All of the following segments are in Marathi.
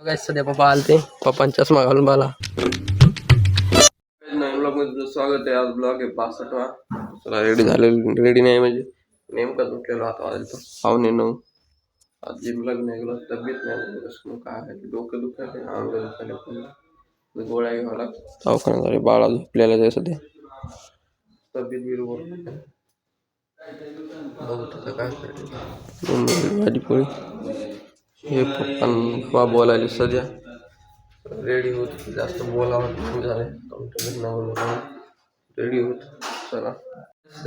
काय सध्या पप्पा आलते, पप्पांचा चष्मा घालून मला ब्लॉग मध्ये स्वागत आहे. आज ब्लॉग आहे 65वा. चला रेडी झालेलो, रेडी नाही म्हणजे नेमका उठलेलो आता वाजतो 8:45. आज जिमला नाही गेलो, तब्येत नाही कसं काय आहे, डोकं दुखायला, अंग दुखायला, गोळ्या घ्यावा लागतो. दवाखाना झाले, बाळा झोपलेला आहे सध्या, तब्येत बरोबर बघू काय करायचं. भाजी पोळी हे पप्पा बोलायला सध्या रेडी होत, जास्त बोलावं झालंय, रेडी होत. चला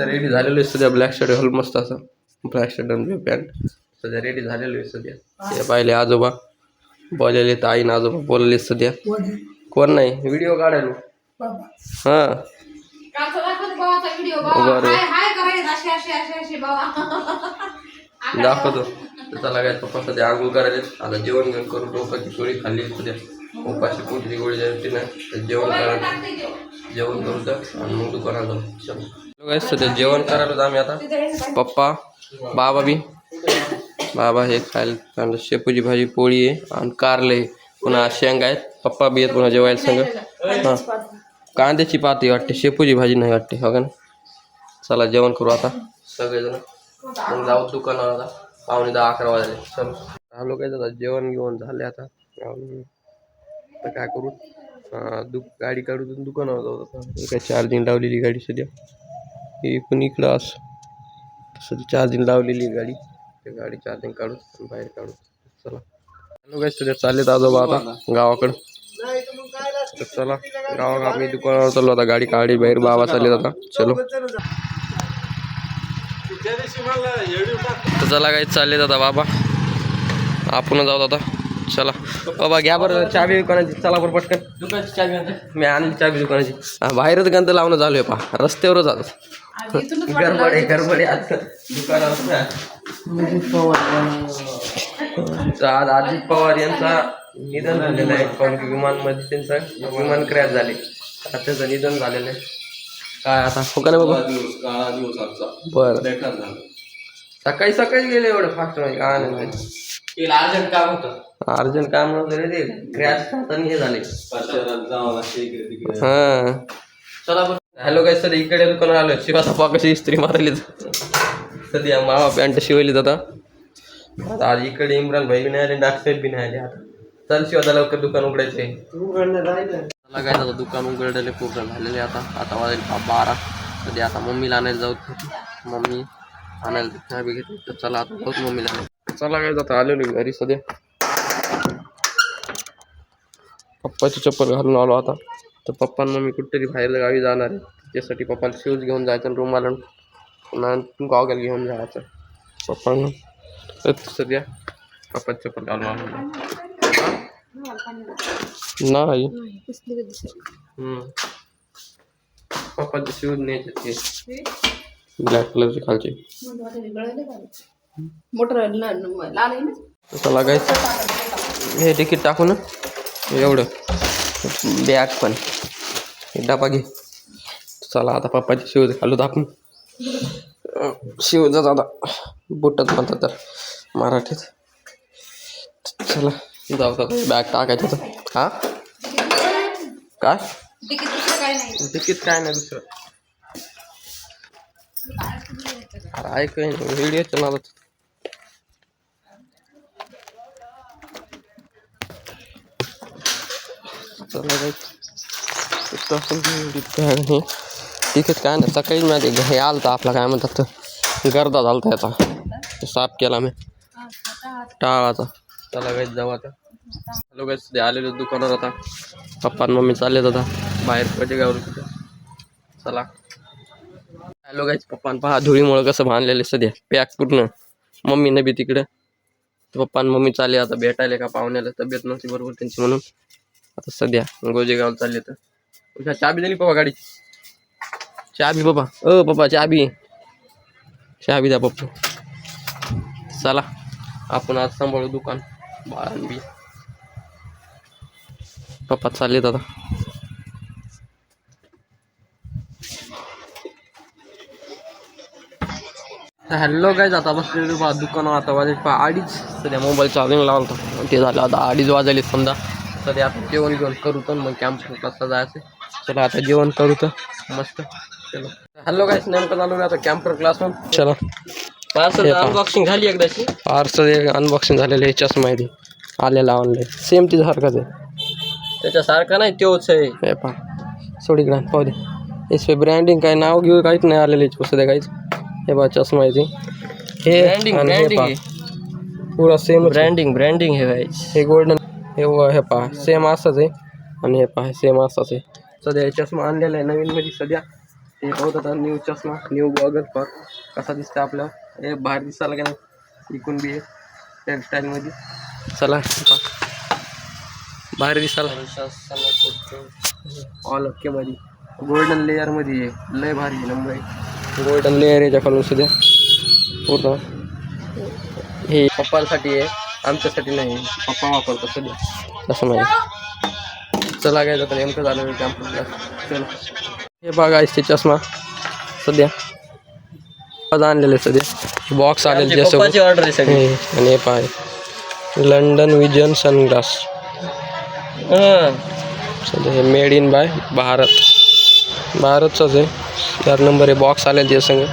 रेडी झालेलो आहे सध्या. ब्लॅक शर्ट घालून मस्त असं, ब्लॅक शर्ट आणि ब्लॅक पॅन्ट सध्या रेडी झालेलो आहे सध्या. ते पाहिले आजोबा बोललेले, तर आई ना आजोबा बोलले सध्या. कोण नाही, व्हिडिओ काढायलो. हां बरं दाखवतो. चला काय पप्पा सध्या आंघोळ करायचे, आता जेवण घेऊन करून डोक्याची गोळी खाल्ली सध्या, उपाशी पोटची गोळी द्यायची नाही, जेवण करायचं, जेवण करू तर आणि मग दुकानात जाऊ. सध्या जेवण करायला आम्ही आता, पप्पा बाबा हे खायला शेपूची भाजी पोळी आहे आणि कारले आहे, पुन्हा शेंगा आहेत. पप्पा बी आहेत पुन्हा जेवायला संग. हां कांद्याची पाती वाटते, शेपूची भाजी नाही वाटते, हो का ना. चला जेवण करू आता सगळेजण, मग जाऊ दुकानावर. आता 9:10-11 वाजले. चल आलो काय दादा, जेवण घेऊन झाले आता. काय करू, गाडी काढू दुकानावर जाऊ. आता काय चार्जिंग लावलेली गाडी सध्या, ही पण इकडं असं सध्या चार्जिंग लावलेली गाडी, गाडी चार्जिंग काढू बाहेर काढू. चला हॅलो काय सध्या चालले आजोबा आता गावाकडं. तर चला गावाकडं आम्ही दुकानावर चाललो आता, गाडी काढली बाहेर, बाबा चालले आता. चलो तर चला काही चालले आता बाबा, आपण जाऊ आता. चला बाबा घ्या बरं चाबी दुकानाची, चला बरं पटकन. दुकानाची चाबी मी आणली, चाबी दुकानाची. बाहेरच गंध लावणं चालू आहे, पहा रस्त्यावरच आता गडबड आता दुकानावर. आज अजित पवार यांचा निधन झालेलं आहे, कारण की विमानमध्ये त्यांचं विमान क्रॅश झाले, त्याचं निधन झालेलं आहे. काय आता हो का नाही बाबा, काळा दिवस आजचा. बरं सकाळी सकाळी गेले एवढं फास्ट नाही का, अर्जंट काम होतं, अर्जंट काम नव्हतं रे, ते क्रॅश होताना हे झाले. हां चला बरं. हॅलो काय सर, इकडे दुकान आलो, शिवाचा पा कशी इस्त्री मारली सध्या, मावा पॅन्ट शिवली आता. आज इकडे इम्रान भाई बी नाही आले, डाक्टर बी नाही आले. आता चल शिवाचा लवकर दुकान उघडायचे. मला काय आता दुकान उघडलेले पूर्ण झालेले. आता वाजेल 12. सध्या आता मम्मीला आणायला जाऊ, मम्मी आणायला चहा बी घेतली. तर चला आता जाऊच मम्मीला आणायला. चला काय जाता आलेलो घरी सध्या, पप्पाची चप्पल घालून आलो आता. तर पप्पा मम्मी कुठेतरी बाहेर गावी जाणार आहे, त्यासाठी पप्पाला शूज घेऊन जायचं, रुमाला पुन्हा गॉगल घेऊन जायचं पप्पांना. तर सध्या पप्पाची चप्पल घालून आलो नाही, पप्पाचे शूज न्यायचे ते ब्लॅक कलरचे खालचे. चला काय हे तिकीट टाकू ना, एवढं बॅग पण डबा घे. चला आता पप्पाचे शूज घालू आपण, शूज आता बुटच म्हणतात तर मराठीत. चला जाऊ आता, बॅग टाकायचं होतं. हा काय तिकीट काय नाही दुसरं, अरे ऐक व्हिडिओ नादात. चला काय तिकीट काय नाही, सकाळी माहिती हे आलं तर आपला काय म्हणतात तर गर्दा झाला त्याचा, साफ केला मी टाळाचा. चला काही जाऊ आता. हॅलो काही आलेलो दुकानावर आता, पप्पा मम्मी चाललेत आता बाहेर पटेगावर कुठं. चला हॅलो गाईच, पप्पान पहा धुळीमुळं कसं बांधलेलं सध्या पॅक पूर्ण, मम्मीने बी तिकडं. पप्पा मम्मी चालले आता भेटायला का पाहुण्याला, तब्येत नव्हती बरोबर त्यांची म्हणून. आता सध्या गोजेगाव चालले. तर चाबी दिली पप्पा गाडीची, चाबी बाबा, पप्पा चाबी द्या पप्पा. चला आपण आज सांभाळू दुकान, बाळांबी पप्पा चाललेत आता. हॅलो काय आता बसलेलो बा दुकानावर आता वाजले पहा अडीच सध्या मोबाईल चार्जिंग लावतो ते झालं आता अडीच वाजले समजा सध्या आता जेवण घेऊन करू तर मग कॅम्प कसं जायचं चला आता जेवण करू तर मस्त चलो हॅलो काय नेमकं चालू आहे आता कॅम्प्युटर क्लासरूम चला पार्सल अनबॉक्सिंग झाली एकदाची पार्सल अनबॉक्सिंग झालेलं याच्याच माहिती आलेला ऑनलाईन सेम ती सारखंच आहे त्याच्यासारखं नाही तोच आहे हे पहा सोडीकडे पाहू दे एस ब्रँडिंग काय नाव घेऊ काहीच नाही आलेलं याची सध्या काहीच हे बा चष्मा माहिती हे ब्रँडिंग पुरा सेम ब्रँडिंग हे गोल्डन हे पहा सेम असंच आहे आणि हे पहा सेम असंच आहे सध्या चष्मा आणलेला आहे नवीन मध्ये सध्या हे पाहत आता न्यू चष्मा न्यू गॉगल पर कसा दिसतं आपला हे बाहेर दिसायला का नाही इकून बी त्या स्टाईलमध्ये चला बाहेर दिसायला ऑल ओके मध्ये गोल्डन लेअरमध्ये आहे लय भारी नंबर आहे गोल्डन लेअर याच्या खालून सध्या पूर्ण हे पप्पांसाठी आहे आमच्यासाठी नाही पप्पा वापरतो सध्या तसं नाही चला काय जातं नेमकं झालं कॅम्पला चला हे बघा ते चष्मा सध्या आणलेले सध्या बॉक्स आलेले त्यासोबत ऑर्डर आहे सगळी आणि हे पाय लंडन विजन सनग्लास सध्या हे मेड इन बाय भारतचाच आहे 4 नंबर आहे बॉक्स आलेले ते संग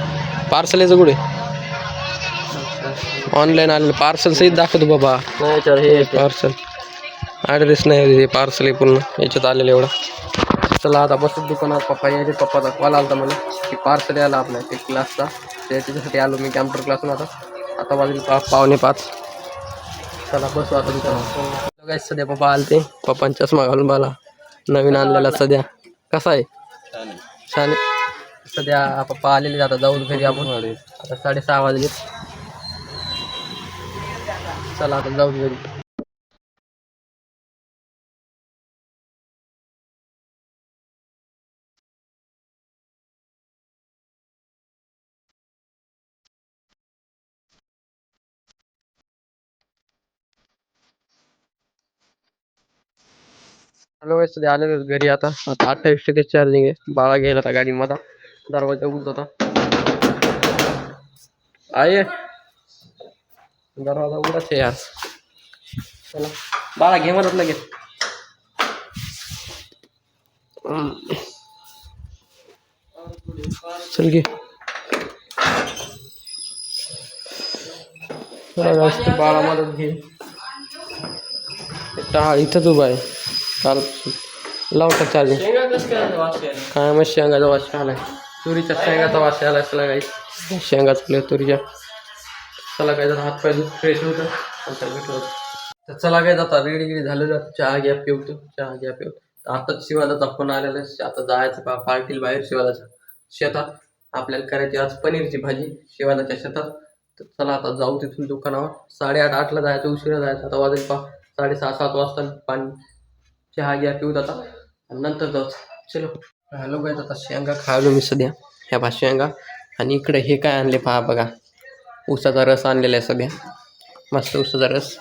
पार्सल याचं कुठे ऑनलाईन आलेलं पार्सल सहित दाखवतो बाबा हे पार्सल ॲड्रेस नाही हे पार्सल आहे पूर्ण याच्यात आलेलं एवढं चला आता बसत दुकानात पप्पा यायचे पप्पाचा कॉल आला मला की पार्सल यायला आपल्या ते क्लासचा त्याच्यासाठी आलो मी कॅम्प्युटर क्लासून आता वाजले 4:45 चला बसू आता दुकानात काय सध्या पप्पा आले ते पप्पांचा चष्मा घालून मला नवीन आणलेला सध्या कसा आहे छान सध्या पप्पा आलेले जातात जाऊन घरी आपण आता 6:30 वाजले चला आता जाऊ घरी हॅलो सध्या आलेलो घरी आता 28% चार्जिंग आहे बाळा गेला होता गाडी मध्ये दरवाजा उघडत होता आहे दरवाजा उघडाच आहे यार चला बाळा घे म्हणत लगेच चल घे बाळा मदत घे टाळ इथंच उभा आहे काल लावता चार्जिंग काय मग शेंगाचा वास आलाय तुरीच्या शेंगाचा वास आलाय चला काही शेंगा चालू तुरीच्या चला काय जातं हात पाय फ्रेश होतं नंतर भेटलं होतं तर चला काय जाता रेडी झालेलं चहा घ्या पिवतो चहा घ्या पिवतो आताच शिवाजाचा फोन आलेला आता जायचं पार्टीला बाहेर शिवाजाच्या शेतात आपल्याला करायची आज पनीरची भाजी शिवाजाच्या शेतात तर चला आता जाऊ तिथून दुकानावर 8:30-8ला जायचं उशिरा जायचं आता वाजेल 6:30-7 वाजता पाणी चहा घ्या पिऊत आता आणि नंतर जाऊ चलो हॅलो काय आता शेंगा खायलो मी सध्या ह्या बा शेंगा आणि इकडे हे काय आणले पहा बघा ऊसाचा रस आणलेला आहे सध्या मस्त ऊसाचा रस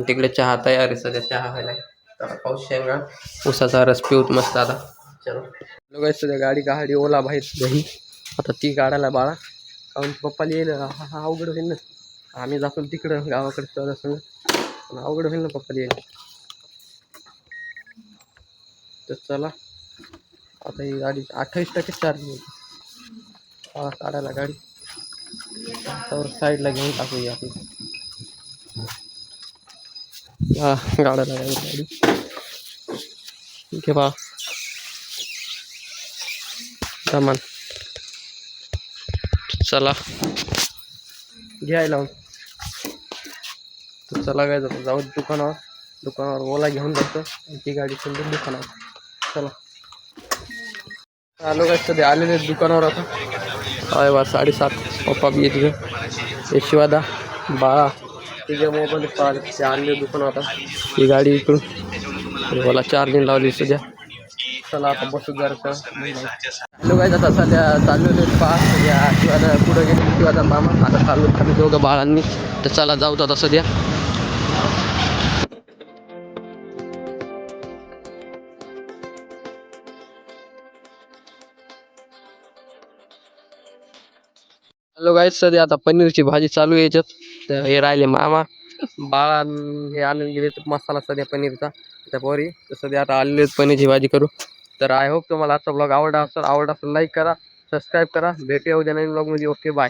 तिकडे चहा तयार आहे सध्या चहा व्हायला तर पाऊस शेंगा ऊसाचा रस पिऊत मस्त आता चलो हॅलो काय सध्या गाडी ओला बाहेर घरी आता ती काढायला बाळा कारण पप्पाला येईल हा अवघड होईल ना आम्ही जातो तिकडं गावाकडे पण अवघड होईल ना पप्पाला येईल तर चला आता ही गाडी 28% चार्जिंग होती काढायला गाडी तर साईडला घेऊन टाकूया आपण गाड्याला गाडी ठीक आहे बा सामान चला घ्यायला तर चला काय जातं जाऊ दुकानावर ओला घेऊन जातो ती गाडी समजून दुकानावर चला आलो काय सध्या आलेले दुकानावर आता आहे बा 7:30 पप्पा बी येते हे शिवादा बाळा तिच्या मोबाईल पाहिलं ते आणले दुकानावर आता ही गाडी इकडून मला चार्जिंग लावली सध्या चला आता बसू जरा हॅलो काय आता सध्या चाललेले पास सध्या शिवादा पुढं गेले शिवादा मामा आता चाललो आम्ही दोघं बाळांनी तर चला जाऊ आता सध्या हॅलो गाईस, सध्या आता पनीरची भाजी चालू आहे याच्यात. तर हे राहिले मामा बाळा हे आणून गेले मसाला सध्या पनीरचा त्या पोरी. तर सध्या आता आलेले पनीरची भाजी करू. तर आय होप तुम्हाला आजचा ब्लॉग आवडला असेल लाईक करा, सबस्क्राईब करा. भेटूया उद्या नवीन ब्लॉगमध्ये. Okay bye.